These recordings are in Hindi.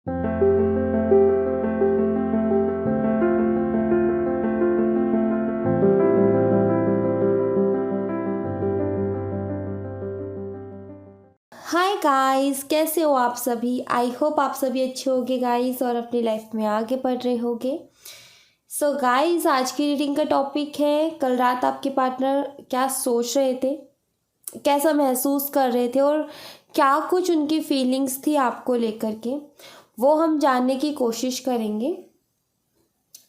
हाय गाइस, कैसे हो आप सभी। आई होप आप सभी अच्छे होगे गाइस और अपनी लाइफ में आगे बढ़ रहे होगे। सो गाइस, आज की रीडिंग का टॉपिक है कल रात आपके पार्टनर क्या सोच रहे थे, कैसा महसूस कर रहे थे और क्या कुछ उनकी फीलिंग्स थी आपको लेकर के, वो हम जानने की कोशिश करेंगे।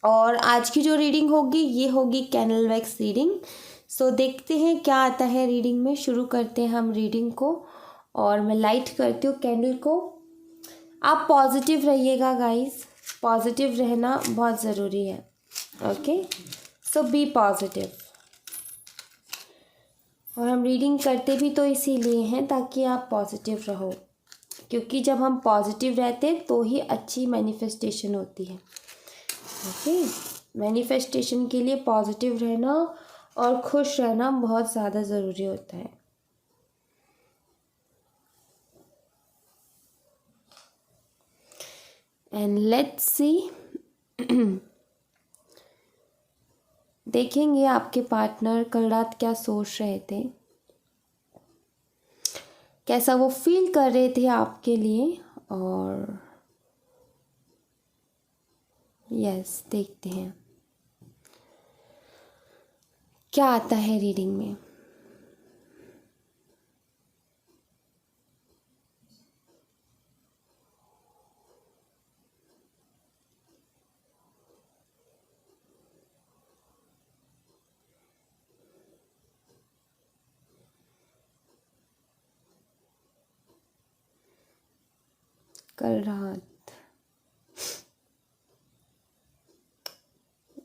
और आज की जो रीडिंग होगी ये होगी कैंडल वैक्स रीडिंग। सो देखते हैं क्या आता है रीडिंग में। शुरू करते हैं हम रीडिंग को और मैं लाइट करती हूँ कैंडल को। आप पॉजिटिव रहिएगा गाइस, पॉजिटिव रहना बहुत ज़रूरी है। ओके, सो बी पॉजिटिव। और हम रीडिंग करते भी तो इसीलिए हैं ताकि आप पॉजिटिव रहो, क्योंकि जब हम पॉजिटिव रहते हैं तो ही अच्छी मैनिफेस्टेशन होती है। ओके, मैनिफेस्टेशन के लिए पॉजिटिव रहना और खुश रहना बहुत ज़्यादा ज़रूरी होता है। एंड लेट्स सी देखेंगे आपके पार्टनर कल रात क्या सोच रहे थे, कैसा वो फील कर रहे थे आपके लिए। और यस, देखते हैं क्या आता है रीडिंग में। कल रात,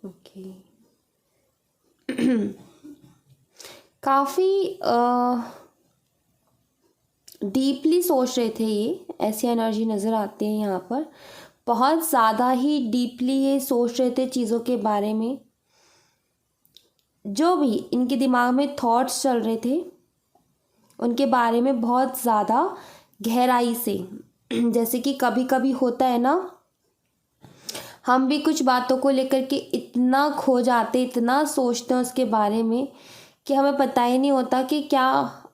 ओके काफ़ी डीपली सोच रहे थे ये, ऐसी एनर्जी नज़र आती है यहाँ पर। बहुत ज़्यादा ही डीपली ये सोच रहे थे चीज़ों के बारे में। जो भी इनके दिमाग में थॉट्स चल रहे थे उनके बारे में बहुत ज़्यादा गहराई से। जैसे कि कभी कभी होता है ना, हम भी कुछ बातों को लेकर के इतना खो जाते, इतना सोचते हैं उसके बारे में कि हमें पता ही नहीं होता कि क्या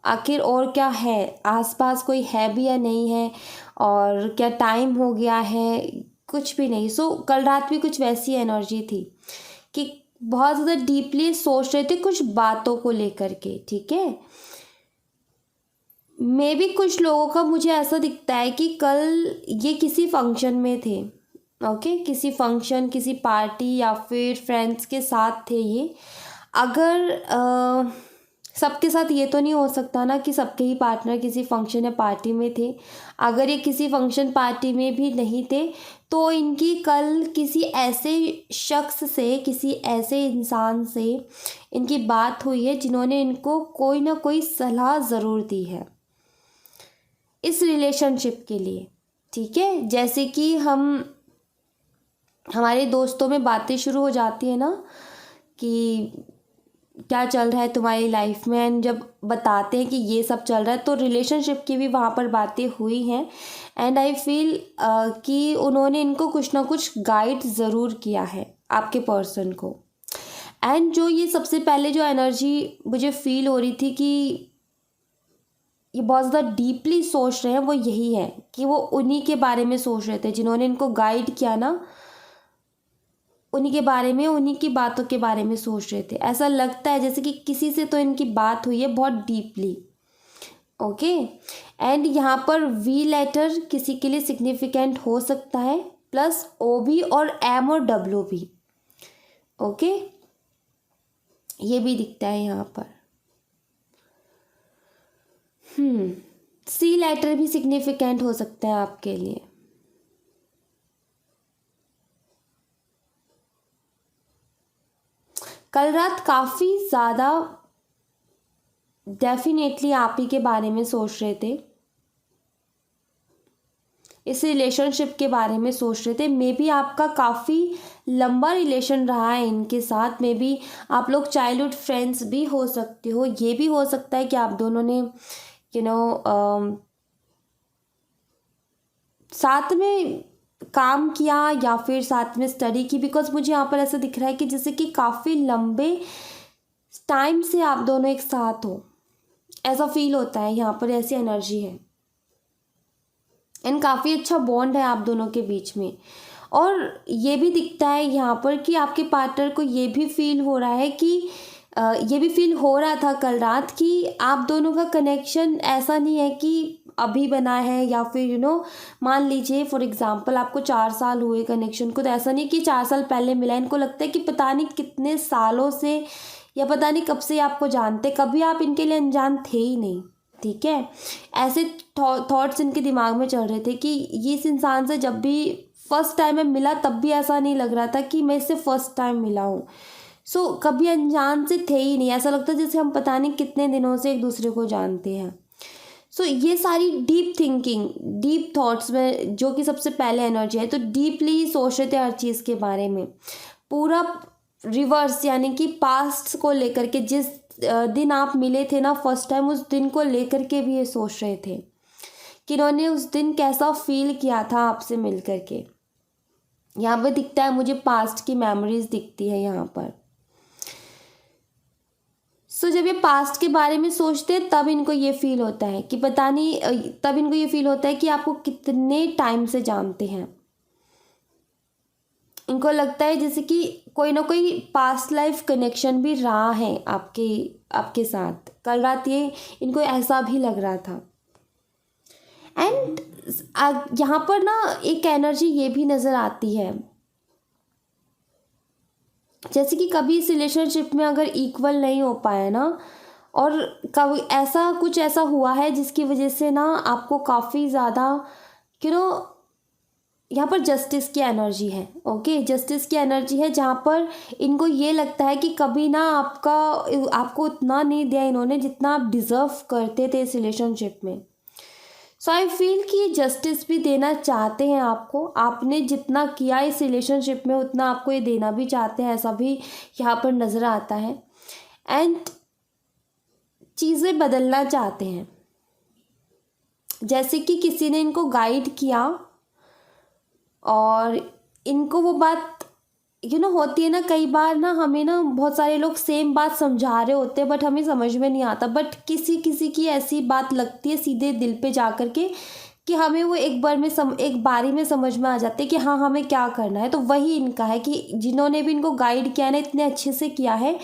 आखिर और क्या है, आसपास कोई है भी या नहीं है, और क्या टाइम हो गया है, कुछ भी नहीं। सो कल रात भी कुछ वैसी एनर्जी थी कि बहुत ज़्यादा डीपली सोच रहे थे कुछ बातों को लेकर के। ठीक है, मे भी कुछ लोगों का मुझे ऐसा दिखता है कि कल ये किसी फंक्शन में थे। ओके, किसी फंक्शन, किसी पार्टी या फिर फ्रेंड्स के साथ थे ये। अगर सबके साथ ये तो नहीं हो सकता ना कि सबके ही पार्टनर किसी फंक्शन या पार्टी में थे। अगर ये किसी फंक्शन पार्टी में भी नहीं थे तो इनकी कल किसी ऐसे शख्स से, किसी ऐसे इंसान से इनकी बात हुई है जिन्होंने इनको कोई ना कोई सलाह ज़रूर दी है इस रिलेशनशिप के लिए। ठीक है, जैसे कि हमारे दोस्तों में बातें शुरू हो जाती है ना कि क्या चल रहा है तुम्हारी लाइफ में, एंड जब बताते हैं कि ये सब चल रहा है तो रिलेशनशिप की भी वहाँ पर बातें हुई हैं। एंड आई फील कि उन्होंने इनको कुछ ना कुछ गाइड ज़रूर किया है आपके पर्सन को। एंड जो ये सबसे पहले जो एनर्जी मुझे फील हो रही थी कि ये बहुत ज़्यादा डीपली सोच रहे हैं, वो यही है कि वो उन्हीं के बारे में सोच रहे थे जिन्होंने इनको गाइड किया ना, उन्हीं के बारे में, उन्हीं की बातों के बारे में सोच रहे थे। ऐसा लगता है जैसे कि किसी से तो इनकी बात हुई है बहुत डीपली। ओके, एंड यहाँ पर वी लेटर किसी के लिए सिग्निफिकेंट हो सकता है, प्लस ओ भी और एम और डब्ल्यू भी। ओके, ये भी दिखता है यहाँ पर। सी लेटर भी सिग्निफिकेंट हो सकता है आपके लिए। कल रात काफ़ी ज़्यादा डेफिनेटली आप ही के बारे में सोच रहे थे, इस रिलेशनशिप के बारे में सोच रहे थे। मे बी आपका काफ़ी लंबा रिलेशन रहा है इनके साथ। मे बी आप लोग चाइल्डहुड फ्रेंड्स भी हो सकते हो। ये भी हो सकता है कि आप दोनों ने साथ में काम किया या फिर साथ में स्टडी की, बिकॉज मुझे यहाँ पर ऐसा दिख रहा है कि जैसे कि काफ़ी लंबे टाइम से आप दोनों एक साथ हो, ऐसा फील होता है यहाँ पर, ऐसी एनर्जी है। एंड काफ़ी अच्छा बॉन्ड है आप दोनों के बीच में। और ये भी दिखता है यहाँ पर कि आपके पार्टनर को ये भी फील हो रहा है कि ये भी फील हो रहा था कल रात कि आप दोनों का कनेक्शन ऐसा नहीं है कि अभी बना है, या फिर मान लीजिए फॉर एग्जांपल आपको 4 साल हुए कनेक्शन को, तो ऐसा नहीं कि 4 साल पहले मिला। इनको लगता है कि पता नहीं कितने सालों से या पता नहीं कब से आपको जानते, कभी आप इनके लिए अनजान थे ही नहीं। ठीक है, ऐसे थॉट्स इनके दिमाग में चल रहे थे कि ये इस इंसान से जब भी फर्स्ट टाइम मैं मिला तब भी ऐसा नहीं लग रहा था कि मैं इससे फर्स्ट टाइम मिला हूँ। सो कभी अनजान से थे ही नहीं, ऐसा लगता है जैसे हम पता नहीं कितने दिनों से एक दूसरे को जानते हैं। सो ये सारी डीप थिंकिंग, डीप थॉट्स में जो कि सबसे पहले एनर्जी है, तो डीपली सोच रहे थे हर चीज़ के बारे में, पूरा रिवर्स यानी कि पास्ट को लेकर के, जिस दिन आप मिले थे ना फर्स्ट टाइम, उस दिन को लेकर के भी ये सोच रहे थे कि इन्होंने उस दिन कैसा फील किया था आपसे मिल कर के। यहाँ पर दिखता है मुझे पास्ट की मेमोरीज दिखती है यहाँ पर। सो जब ये पास्ट के बारे में सोचते हैं तब इनको ये फील होता है कि पता नहीं, तब इनको ये फील होता है कि आपको कितने टाइम से जानते हैं। इनको लगता है जैसे कि कोई ना कोई पास्ट लाइफ कनेक्शन भी रहा है आपके साथ। कल रात ये इनको ऐसा भी लग रहा था। एंड यहाँ पर ना एक एनर्जी ये भी नज़र आती है, जैसे कि कभी इस रिलेशनशिप में अगर इक्वल नहीं हो पाया ना, और कभी ऐसा हुआ है जिसकी वजह से ना आपको काफ़ी ज़्यादा यहाँ पर जस्टिस की एनर्जी है। ओके, जस्टिस की एनर्जी है जहाँ पर इनको ये लगता है कि कभी ना आपको उतना नहीं दिया इन्होंने जितना आप डिज़र्व करते थे इस रिलेशनशिप में। सो आई फील कि ये जस्टिस भी देना चाहते हैं आपको। आपने जितना किया इस रिलेशनशिप में उतना आपको ये देना भी चाहते हैं, ऐसा भी यहाँ पर नज़र आता है। एंड चीज़ें बदलना चाहते हैं, जैसे कि किसी ने इनको गाइड किया और इनको वो बात होती है ना, कई बार ना हमें ना बहुत सारे लोग सेम बात समझा रहे होते हैं बट हमें समझ में नहीं आता, बट किसी किसी की ऐसी बात लगती है सीधे दिल पे जा कर के कि हमें वो एक बारी में समझ में आ जाते हैं कि हाँ हमें क्या करना है। तो वही इनका है कि जिन्होंने भी इनको गाइड किया ना, इतने अच्छे से किया है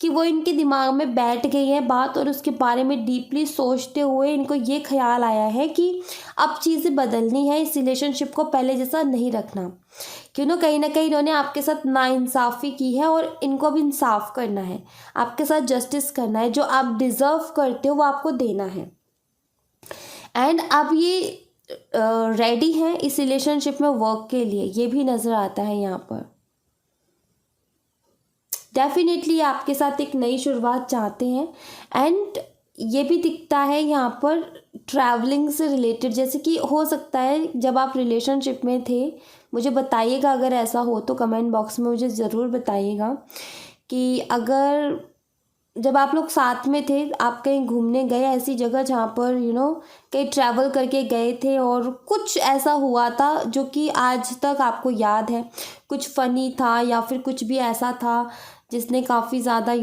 कि वो इनके दिमाग में बैठ गई है बात, और उसके बारे में डीपली सोचते हुए इनको ये ख्याल आया है कि अब चीज़ें बदलनी है, इस रिलेशनशिप को पहले जैसा नहीं रखना। क्यों कहीं ना कहीं इन्होंने आपके साथ नाइंसाफ़ी की है और इनको अब इंसाफ करना है, आपके साथ जस्टिस करना है, जो आप डिज़र्व करते हो वो आपको देना है। एंड अब ये रेडी हैं इस रिलेशनशिप में वर्क के लिए, ये भी नज़र आता है यहाँ पर। डेफिनेटली आपके साथ एक नई शुरुआत चाहते हैं। एंड ये भी दिखता है यहाँ पर ट्रैवलिंग से रिलेटेड, जैसे कि हो सकता है जब आप रिलेशनशिप में थे, मुझे बताइएगा अगर ऐसा हो तो कमेंट बॉक्स में मुझे ज़रूर बताइएगा कि अगर जब आप लोग साथ में थे आप कहीं घूमने गए ऐसी जगह जहाँ पर कहीं ट्रैवल करके गए थे और कुछ ऐसा हुआ था जो कि आज तक आपको याद है, कुछ फ़नी था या फिर कुछ भी ऐसा था जिसने काफ़ी ज़्यादा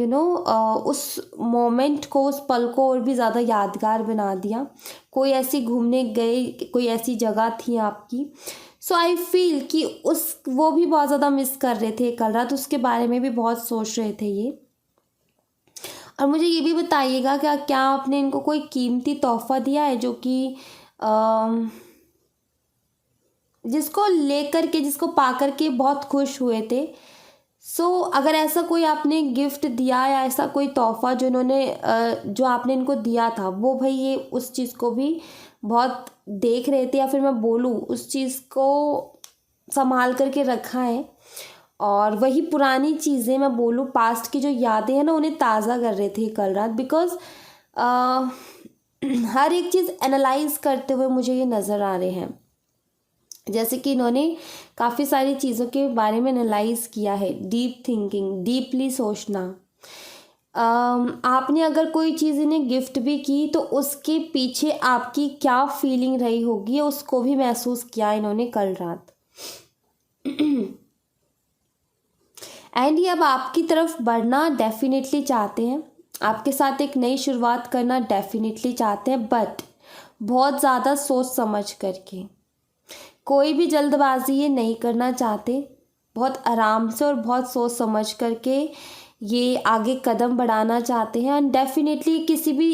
उस मोमेंट को, उस पल को और भी ज़्यादा यादगार बना दिया। कोई ऐसी घूमने गए, कोई ऐसी जगह थी आपकी। सो आई फील कि वो भी बहुत ज़्यादा मिस कर रहे थे कल रात, उसके बारे में भी बहुत सोच रहे थे ये। और मुझे ये भी बताइएगा क्या आपने इनको कोई कीमती तोहफ़ा दिया है जो कि जिसको लेकर के, जिसको पा कर के बहुत खुश हुए थे। सो अगर ऐसा कोई आपने गिफ्ट दिया या ऐसा कोई तोहफ़ा जो आपने इनको दिया था, वो भाई ये उस चीज़ को भी बहुत देख रहे थे, या फिर मैं बोलूँ उस चीज़ को संभाल करके रखा है। और वही पुरानी चीज़ें, मैं बोलूँ पास्ट की जो यादें हैं ना, उन्हें ताज़ा कर रहे थे कल रात। बिकॉज़ हर एक चीज़ एनालाइज करते हुए मुझे ये नज़र आ रहे हैं, जैसे कि इन्होंने काफ़ी सारी चीज़ों के बारे में एनालाइज किया है। डीप थिंकिंग, डीपली सोचना। आपने अगर कोई चीज़ इन्हें गिफ्ट भी की तो उसके पीछे आपकी क्या फीलिंग रही होगी, उसको भी महसूस किया इन्होंने कल रात। एंड ये अब आपकी तरफ बढ़ना डेफिनेटली चाहते हैं, आपके साथ एक नई शुरुआत करना डेफिनेटली चाहते हैं, बट बहुत ज़्यादा सोच समझ करके। कोई भी जल्दबाजी ये नहीं करना चाहते, बहुत आराम से और बहुत सोच समझ करके ये आगे कदम बढ़ाना चाहते हैं। एंड डेफिनेटली किसी भी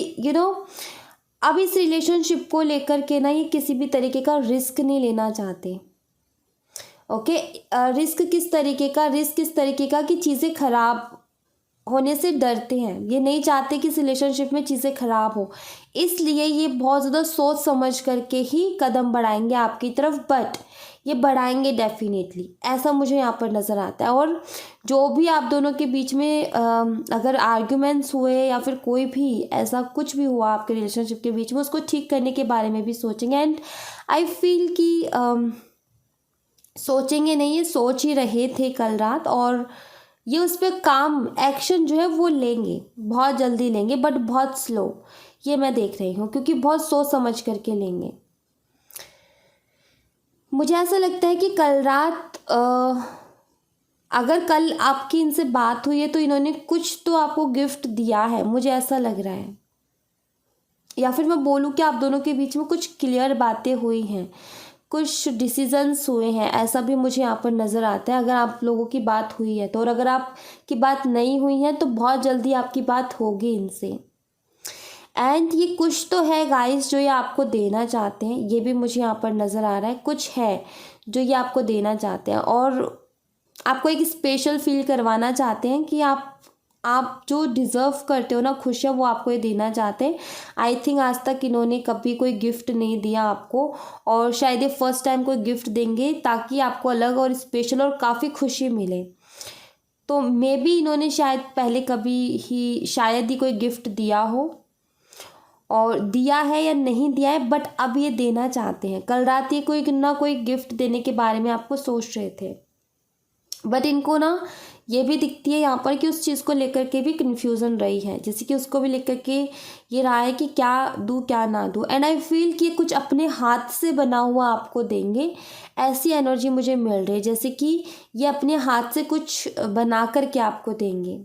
अब इस रिलेशनशिप को लेकर के ना ये किसी भी तरीके का रिस्क नहीं लेना चाहते। ओके, रिस्क किस तरीके का? रिस्क इस तरीके का कि चीज़ें खराब होने से डरते हैं, ये नहीं चाहते कि इस रिलेशनशिप में चीज़ें खराब हो, इसलिए ये बहुत ज़्यादा सोच समझ करके ही कदम बढ़ाएंगे आपकी तरफ, बट ये बढ़ाएंगे डेफिनेटली, ऐसा मुझे यहाँ पर नज़र आता है। और जो भी आप दोनों के बीच में अगर आर्ग्यूमेंट्स हुए या फिर कोई भी ऐसा कुछ भी हुआ आपके रिलेशनशिप के बीच में, उसको ठीक करने के बारे में भी सोचेंगे। एंड आई फील कि सोचेंगे नहीं, ये सोच ही रहे थे कल रात, और ये उस पर काम एक्शन जो है वो लेंगे, बहुत जल्दी लेंगे, बट बहुत स्लो, ये मैं देख रही हूँ, क्योंकि बहुत सोच समझ करके लेंगे। मुझे ऐसा लगता है कि कल रात अगर कल आपकी इनसे बात हुई है तो इन्होंने कुछ तो आपको गिफ्ट दिया है, मुझे ऐसा लग रहा है, या फिर मैं बोलूँ कि आप दोनों के बीच में कुछ क्लियर बातें हुई हैं, कुछ डिसीजंस हुए हैं, ऐसा भी मुझे यहाँ पर नज़र आता है, अगर आप लोगों की बात हुई है तो। और अगर आपकी बात नहीं हुई है तो बहुत जल्दी आपकी बात होगी इनसे। एंड ये कुछ तो है गाइस जो ये आपको देना चाहते हैं, ये भी मुझे यहाँ पर नज़र आ रहा है, कुछ है जो ये आपको देना चाहते हैं, और आपको एक स्पेशल फील करवाना चाहते हैं कि आप जो डिज़र्व करते हो ना खुशियाँ, वो आपको ये देना चाहते हैं। आई थिंक आज तक इन्होंने कभी कोई गिफ्ट नहीं दिया आपको, और शायद ये फर्स्ट टाइम कोई गिफ्ट देंगे ताकि आपको अलग और स्पेशल और काफ़ी खुशी मिले। तो मे बी इन्होंने शायद पहले कभी ही शायद ही कोई गिफ्ट दिया हो, और दिया है या नहीं दिया है, बट अब ये देना चाहते हैं। कल रात ये कोई ना कोई गिफ्ट देने के बारे में आपको सोच रहे थे, बट इनको ना ये भी दिखती है यहाँ पर कि उस चीज़ को लेकर के भी कन्फ्यूज़न रही है, जैसे कि उसको भी लेकर के ये रहा है कि क्या दूँ क्या ना दूँ। एंड आई फील कि ये कुछ अपने हाथ से बना हुआ आपको देंगे, ऐसी एनर्जी मुझे मिल रही है, जैसे कि ये अपने हाथ से कुछ बना करके आपको देंगे।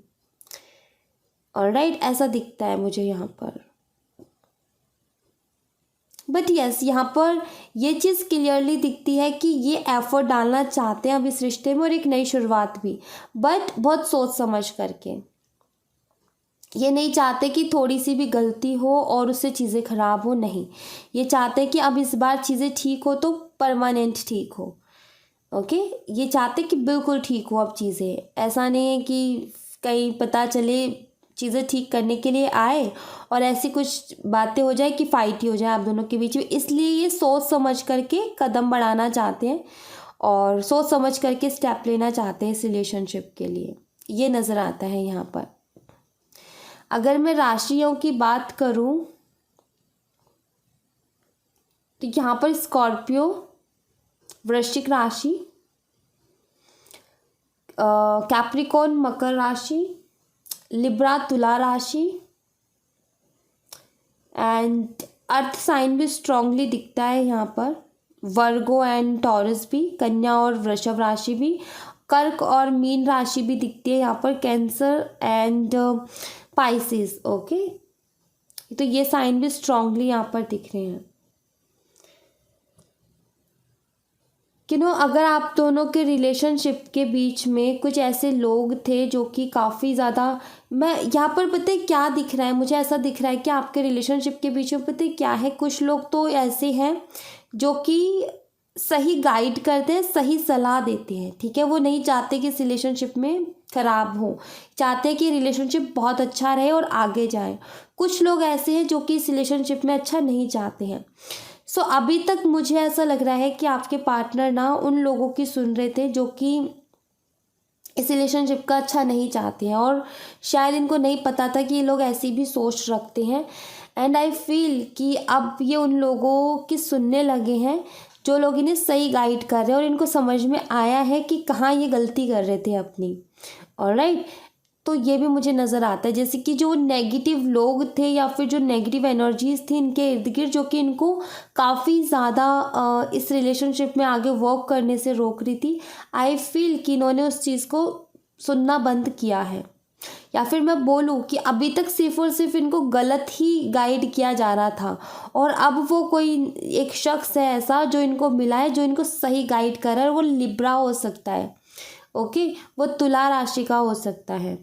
ऑलराइट, ऐसा दिखता है मुझे यहाँ पर। बट यस, यहाँ पर ये चीज़ क्लियरली दिखती है कि ये एफर्ट डालना चाहते हैं अब इस रिश्ते में, और एक नई शुरुआत भी, बट बहुत सोच समझ करके। ये नहीं चाहते कि थोड़ी सी भी गलती हो और उससे चीज़ें ख़राब हो, नहीं, ये चाहते हैं कि अब इस बार चीज़ें ठीक हो तो परमानेंट ठीक हो। ओके, ये चाहते कि बिल्कुल ठीक हो अब चीज़ें, ऐसा नहीं है कि कहीं पता चले चीज़ें ठीक करने के लिए आए और ऐसी कुछ बातें हो जाए कि फाइट ही हो जाए आप दोनों के बीच में। इसलिए ये सोच समझ करके कदम बढ़ाना चाहते हैं और सोच समझ करके स्टेप लेना चाहते हैं इस रिलेशनशिप के लिए, ये नज़र आता है यहाँ पर। अगर मैं राशियों की बात करूँ तो यहाँ पर स्कॉर्पियो वृश्चिक राशि, कैप्रिकॉर्न मकर राशि, लिब्रा तुला राशि, एंड अर्थ साइन भी स्ट्रांगली दिखता है यहाँ पर, वर्गो एंड टॉरस भी, कन्या और वृषभ राशि भी, कर्क और मीन राशि भी दिखती है यहाँ पर, कैंसर एंड पाइसेस। ओके, तो ये साइन भी स्ट्रांगली यहाँ पर दिख रहे हैं। अगर आप दोनों के रिलेशनशिप के बीच में कुछ ऐसे लोग थे जो कि काफ़ी ज़्यादा, मैं यहाँ पर पता है क्या दिख रहा है, मुझे ऐसा दिख रहा है कि आपके रिलेशनशिप के बीच में पता है क्या है, कुछ लोग तो ऐसे हैं जो कि सही गाइड करते हैं, सही सलाह देते हैं, ठीक है, वो नहीं चाहते कि इस रिलेशनशिप में ख़राब हो, चाहते हैं कि रिलेशनशिप बहुत अच्छा रहे और आगे जाए। कुछ लोग ऐसे हैं जो कि इस रिलेशनशिप में अच्छा नहीं चाहते हैं। सो अभी तक मुझे ऐसा लग रहा है कि आपके पार्टनर ना उन लोगों की सुन रहे थे जो कि इस रिलेशनशिप का अच्छा नहीं चाहते हैं, और शायद इनको नहीं पता था कि ये लोग ऐसी भी सोच रखते हैं। एंड आई फील कि अब ये उन लोगों की सुनने लगे हैं जो लोग इन्हें सही गाइड कर रहे हैं, और इनको समझ में आया है कि कहाँ ये गलती कर रहे थे अपनी। ऑलराइट, तो ये भी मुझे नज़र आता है, जैसे कि जो नेगेटिव लोग थे या फिर जो नेगेटिव एनर्जीज थी इनके इर्द गिर्द, जो कि इनको काफ़ी ज़्यादा इस रिलेशनशिप में आगे वर्क करने से रोक रही थी। आई फील कि इन्होंने उस चीज़ को सुनना बंद किया है, या फिर मैं बोलूँ कि अभी तक सिर्फ और सिर्फ इनको गलत ही गाइड किया जा रहा था, और अब वो कोई एक शख्स है ऐसा जो इनको मिला है, जो इनको सही गाइड कर रहा है। वो लिब्रा हो सकता है, ओके, वो तुला राशि का हो सकता है,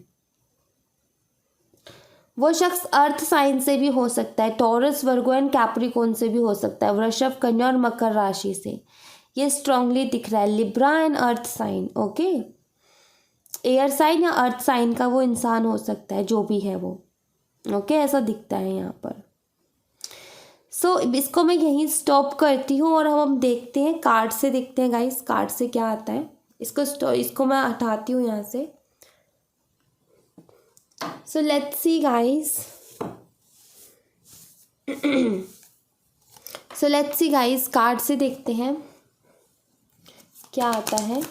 वो शख्स अर्थ साइन से भी हो सकता है, टॉरस, वर्गो एंड कैप्रिकॉर्न से भी हो सकता है, वृषभ, कन्या और मकर राशि से। ये स्ट्रांगली दिख रहा है, Libra and earth sign, okay, air sign या अर्थ साइन का वो इंसान हो सकता है, जो भी है वो, ओके, ऐसा दिखता है यहाँ पर। सो इसको मैं यहीं स्टॉप करती हूँ और हम देखते हैं कार्ड से, देखते हैं गाइस कार्ड से क्या आता है। इसको मैं हटाती हूँ यहाँ से। So let's see guys. So let's see guys, card से देखते हैं क्या आता है।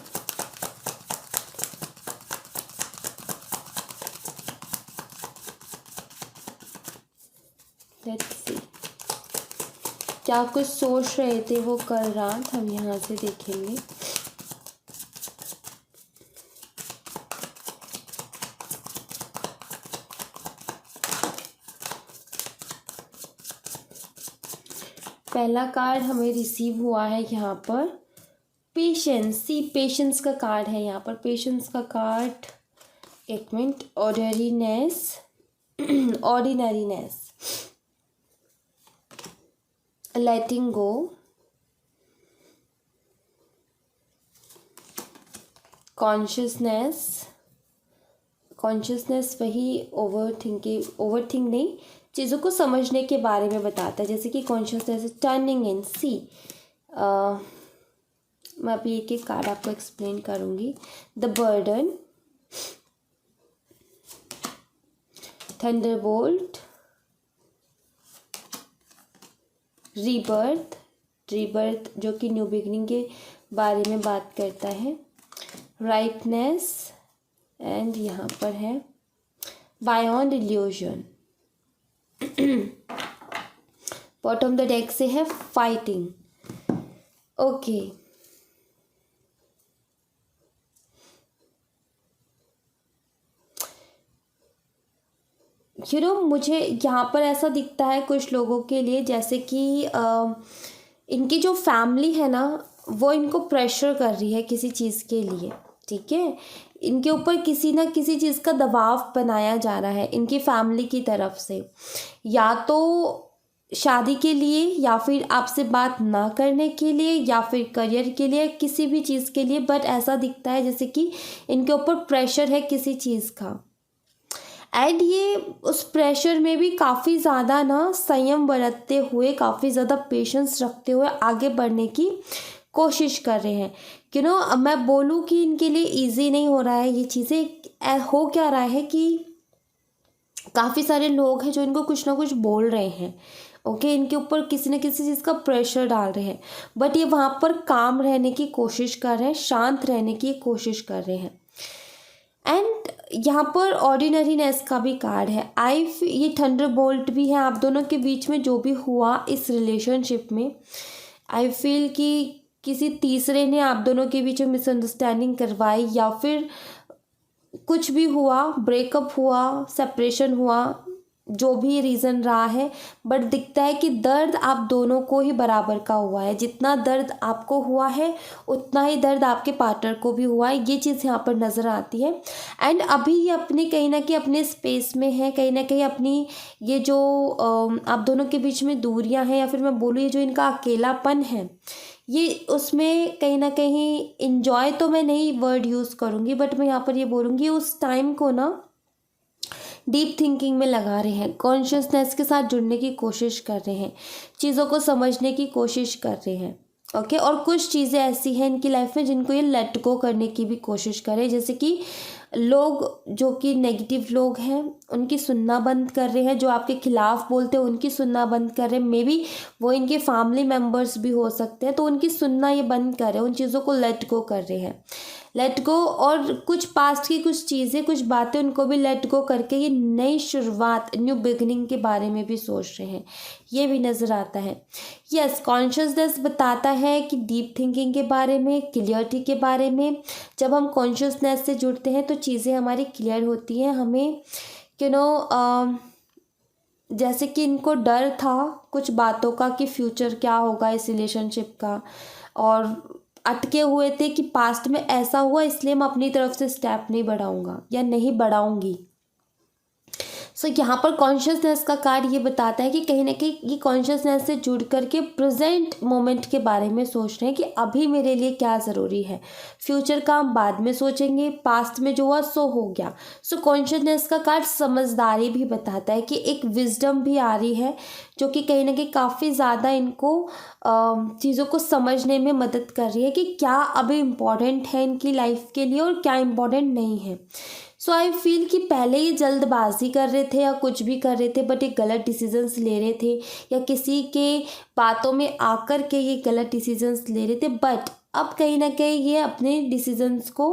Let's see, क्या कुछ सोच रहे थे वो कल रात, हम यहाँ से देखेंगे। पहला कार्ड हमें रिसीव हुआ है यहाँ पर पेशेंस। सी पेशेंस का कार्ड है यहाँ पर, पेशेंस का कार्ड, एक मिनट, ऑर्डिनरीनेस, ऑर्डिनरीनेस, लेटिंग गो, कॉन्शियसनेस, कॉन्शियसनेस वही ओवरथिंक नहीं, चीज़ों को समझने के बारे में बताता है, जैसे कि कॉन्शियसनेस, टर्निंग इन सी। मैं अभी एक एक कार्ड आपको एक्सप्लेन करूँगी। The burden, Thunderbolt, rebirth, rebirth जो कि न्यू बिगनिंग के बारे में बात करता है, राइपनेस, एंड यहाँ पर है बायॉन्ड इल्यूजन। बॉटम द डेक से है फाइटिंग, ओके। मुझे यहाँ पर ऐसा दिखता है कुछ लोगों के लिए, जैसे कि इनकी जो फैमिली है ना वो इनको प्रेशर कर रही है किसी चीज़ के लिए, ठीक है, इनके ऊपर किसी ना किसी चीज़ का दबाव बनाया जा रहा है इनकी फैमिली की तरफ से, या तो शादी के लिए, या फिर आपसे बात ना करने के लिए, या फिर करियर के लिए, किसी भी चीज़ के लिए। बट ऐसा दिखता है जैसे कि इनके ऊपर प्रेशर है किसी चीज़ का, एंड ये उस प्रेशर में भी काफ़ी ज़्यादा ना संयम बरतते हुए, काफ़ी ज़्यादा पेशेंस रखते हुए आगे बढ़ने की कोशिश कर रहे हैं। मैं बोलूँ कि इनके लिए इजी नहीं हो रहा है ये चीज़ें। हो क्या रहा है कि काफ़ी सारे लोग हैं जो इनको कुछ ना कुछ बोल रहे हैं, ओके, इनके ऊपर किसी न किसी चीज़ का प्रेशर डाल रहे हैं, बट ये वहाँ पर काम रहने की कोशिश कर रहे हैं, शांत रहने की कोशिश कर रहे हैं। एंड यहाँ पर ऑर्डिनरीनेस का भी कार्ड है। ये थंडरबोल्ट भी है। आप दोनों के बीच में जो भी हुआ इस रिलेशनशिप में, आई फील कि किसी तीसरे ने आप दोनों के बीच में मिसअंडरस्टैंडिंग करवाई, या फिर कुछ भी हुआ, ब्रेकअप हुआ, सेपरेशन हुआ, जो भी रीज़न रहा है, बट दिखता है कि दर्द आप दोनों को ही बराबर का हुआ है। जितना दर्द आपको हुआ है उतना ही दर्द आपके पार्टनर को भी हुआ है, ये चीज़ यहाँ पर नज़र आती है। एंड अभी ये अपने कहीं ना कहीं अपने स्पेस में है, कहीं ना कहीं अपनी ये जो आप दोनों के बीच में दूरियां हैं, या फिर मैं बोलूँ ये जो इनका अकेलापन है, ये उसमें कहीं ना कहीं इन्जॉय तो मैं नहीं वर्ड यूज़ करूँगी, बट मैं यहाँ पर ये बोलूँगी उस टाइम को ना डीप थिंकिंग में लगा रहे हैं, कॉन्शियसनेस के साथ जुड़ने की कोशिश कर रहे हैं, चीज़ों को समझने की कोशिश कर रहे हैं, ओके। और कुछ चीज़ें ऐसी हैं इनकी लाइफ में जिनको ये लेट गो करने की भी कोशिश करें, जैसे कि लोग जो कि नेगेटिव लोग हैं उनकी सुनना बंद कर रहे हैं, जो आपके खिलाफ बोलते हैं उनकी सुनना बंद कर रहे हैं, मे बी वो इनके फैमिली मेम्बर्स भी हो सकते हैं, तो उनकी सुनना ये बंद कर रहे हैं, उन चीज़ों को लेट गो कर रहे हैं। लेट गो, और कुछ पास्ट की कुछ चीज़ें, कुछ बातें, उनको भी लेट गो करके ये नई शुरुआत, न्यू बिगनिंग के बारे में भी सोच रहे हैं, ये भी नज़र आता है। यस, कॉन्शियसनेस बताता है कि डीप थिंकिंग के बारे में, क्लियरिटी के बारे में। जब हम कॉन्शियसनेस से जुड़ते हैं तो चीज़ें हमारी क्लियर होती हैं। हमें जैसे कि इनको डर था कुछ बातों का कि फ्यूचर क्या होगा इस रिलेशनशिप का, और अटके हुए थे कि पास्ट में ऐसा हुआ इसलिए मैं अपनी तरफ से स्टेप नहीं बढ़ाऊंगा या नहीं बढ़ाऊंगी। सो यहाँ पर कॉन्शियसनेस का कार्ड ये बताता है कि कहीं ना कहीं ये कॉन्शियसनेस से जुड़ करके प्रेजेंट मोमेंट के बारे में सोच रहे हैं कि अभी मेरे लिए क्या ज़रूरी है। फ्यूचर का हम बाद में सोचेंगे, पास्ट में जो हुआ सो हो गया। सो कॉन्शियसनेस का कार्ड समझदारी भी बताता है कि एक विजडम भी आ रही है जो कि कहीं ना कहीं काफ़ी ज़्यादा इनको चीज़ों को समझने में मदद कर रही है कि क्या अभी इम्पोर्टेंट है इनकी लाइफ के लिए और क्या इम्पोर्टेंट नहीं है। सो आई फील कि पहले ये जल्दबाजी कर रहे थे या कुछ भी कर रहे थे, बट ये गलत डिसीजंस ले रहे थे या किसी के बातों में आकर के ये गलत डिसीजंस ले रहे थे, बट अब कहीं ना कहीं ये अपने डिसीजंस को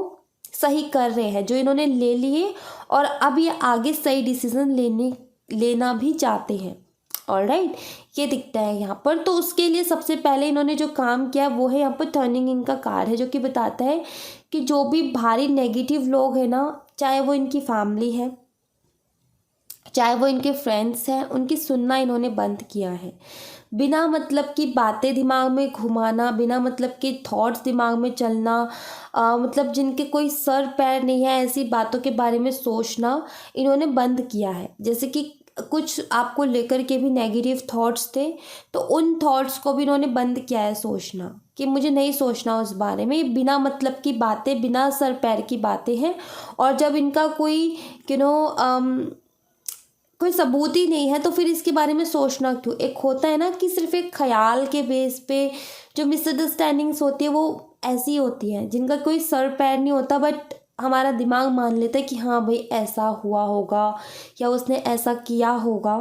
सही कर रहे हैं जो इन्होंने ले लिए, और अब ये आगे सही डिसीजन लेना भी चाहते हैं। ऑलराइट, ये दिखता है यहाँ पर। तो उसके लिए सबसे पहले इन्होंने जो काम किया वो है, यहाँ पर टर्निंग इनका कार्ड है जो कि बताता है कि जो भी भारी नेगेटिव लोग हैं ना, चाहे वो इनकी फैमिली है, चाहे वो इनके फ्रेंड्स हैं, उनकी सुनना इन्होंने बंद किया है। बिना मतलब की बातें दिमाग में घुमाना, बिना मतलब के थॉट्स दिमाग में चलना, मतलब जिनके कोई सर पैर नहीं है, ऐसी बातों के बारे में सोचना इन्होंने बंद किया है। जैसे कि कुछ आपको लेकर के भी नेगेटिव थॉट्स थे, तो उन थॉट्स को भी इन्होंने बंद किया है सोचना, कि मुझे नहीं सोचना उस बारे में। ये बिना मतलब की बातें, बिना सर पैर की बातें हैं, और जब इनका कोई कोई सबूत ही नहीं है तो फिर इसके बारे में सोचना क्यों। एक होता है ना कि सिर्फ एक ख्याल के बेस पे जो मिसअंडरस्टैंडिंग्स होती है वो ऐसी होती हैं जिनका कोई सर पैर नहीं होता, बट हमारा दिमाग मान लेता है कि हाँ भाई ऐसा हुआ होगा या उसने ऐसा किया होगा।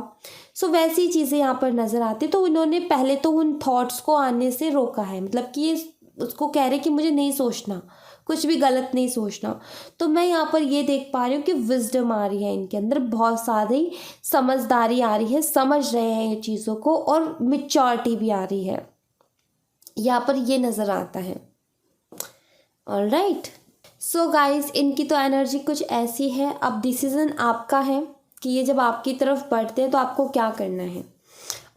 सो वैसी चीज़ें यहाँ पर नज़र आती। तो उन्होंने पहले तो उन थॉट्स को आने से रोका है, मतलब कि ये उसको कह रहे कि मुझे नहीं सोचना, कुछ भी गलत नहीं सोचना। तो मैं यहाँ पर ये देख पा रही हूँ कि विजडम आ रही है इनके अंदर, बहुत सारी समझदारी आ रही है, समझ रहे हैं ये चीज़ों को, और मैच्योरिटी भी आ रही है, यहाँ पर ये नज़र आता है। ऑलराइट, सो गाइज, इनकी तो एनर्जी कुछ ऐसी है। अब डिसीज़न आपका है कि ये जब आपकी तरफ बढ़ते हैं तो आपको क्या करना है।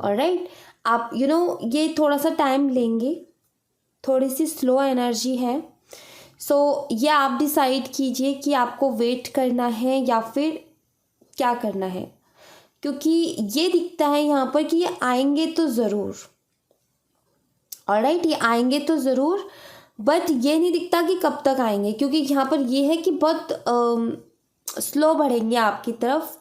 ऑलराइट, आप ये थोड़ा सा टाइम लेंगे, थोड़ी सी स्लो एनर्जी है। सो ये आप डिसाइड कीजिए कि आपको वेट करना है या फिर क्या करना है, क्योंकि ये दिखता है यहाँ पर कि ये आएंगे तो ज़रूर। ऑलराइट, ये आएंगे तो ज़रूर, बट ये नहीं दिखता कि कब तक आएंगे, क्योंकि यहाँ पर ये है कि बहुत स्लो बढ़ेंगे आपकी तरफ।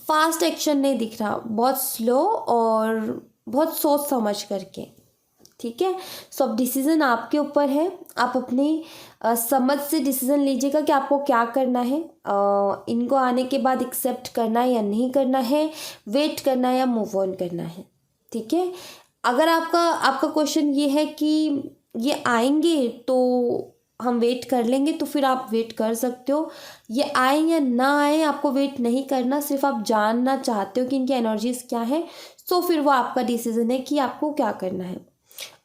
फास्ट एक्शन नहीं दिख रहा, बहुत स्लो और बहुत सोच समझ करके। ठीक है, सो अब डिसीज़न आपके ऊपर है। आप अपनी समझ से डिसीज़न लीजिएगा कि आपको क्या करना है। इनको आने के बाद एक्सेप्ट करना है या नहीं करना है, वेट करना है या मूव ऑन करना है। ठीक है, अगर आपका क्वेश्चन ये है कि ये आएंगे तो हम वेट कर लेंगे, तो फिर आप वेट कर सकते हो। ये आए या ना आए आपको वेट नहीं करना, सिर्फ आप जानना चाहते हो कि इनकी एनर्जीज क्या है, तो फिर वो आपका डिसीजन है कि आपको क्या करना है।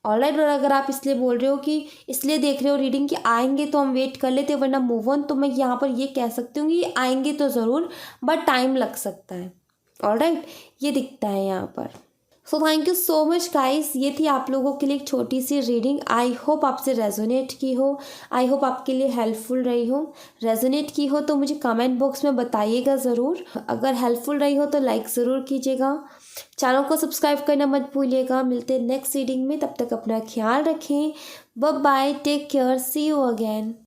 ऑलराइट, और अगर आप इसलिए बोल रहे हो कि इसलिए देख रहे हो रीडिंग कि आएंगे तो हम वेट कर लेते वरना मूव ऑन, तो मैं यहाँ पर ये कह सकती हूँ कि आएंगे तो ज़रूर, बट टाइम लग सकता है। ऑलराइट, ये दिखता है यहाँ पर। So thank you so much guys, ये थी आप लोगों के लिए एक छोटी सी रीडिंग। आई होप आपसे रेजोनेट की हो, आई होप आपके लिए हेल्पफुल रही हो। रेजोनेट की हो तो मुझे कमेंट बॉक्स में बताइएगा ज़रूर। अगर हेल्पफुल रही हो तो लाइक ज़रूर कीजिएगा, चैनल को सब्सक्राइब करना मत भूलिएगा। मिलते हैं नेक्स्ट रीडिंग में, तब तक अपना ख्याल रखें। Bye bye, take care, see you again.